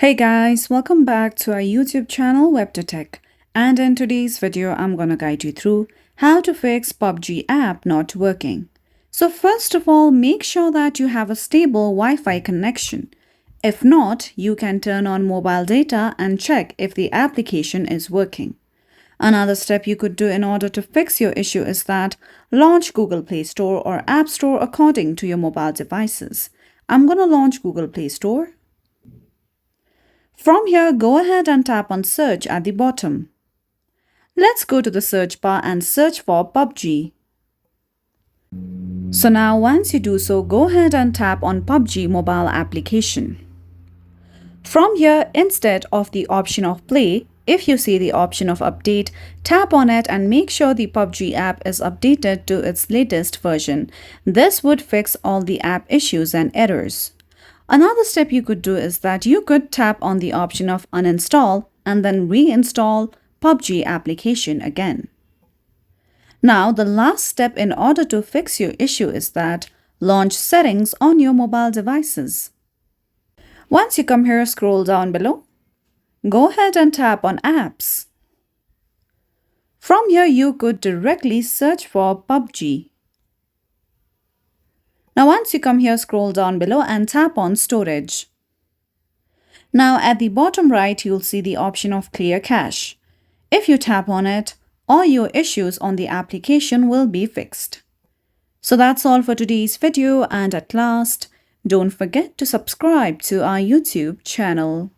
Hey guys, welcome back to our YouTube channel WebToTech, and in today's video I'm gonna guide you through how to fix PUBG app not working. So first of all, make sure that you have a stable Wi-Fi connection. If not, you can turn on mobile data and check if the application is working. Another step you could do in order to fix your issue is that launch Google Play Store or App Store according to your mobile devices. I'm gonna launch Google Play Store. From here, go ahead and tap on search at the bottom. Let's go to the search bar and search for PUBG. So now once you do so, go ahead and tap on PUBG Mobile application. From here, instead of the option of play, if you see the option of update, tap on it and make sure the PUBG app is updated to its latest version. This would fix all the app issues and errors. Another step you could do is that you could tap on the option of uninstall and then reinstall PUBG application again. Now, the last step in order to fix your issue is that launch settings on your mobile devices. Once you come here, scroll down below. Go ahead and tap on apps. From here, you could directly search for PUBG. Now once you come here, scroll down below and tap on storage. Now at the bottom right, you'll see the option of clear cache. If you tap on it, all your issues on the application will be fixed. So that's all for today's video, and at last, don't forget to subscribe to our YouTube channel.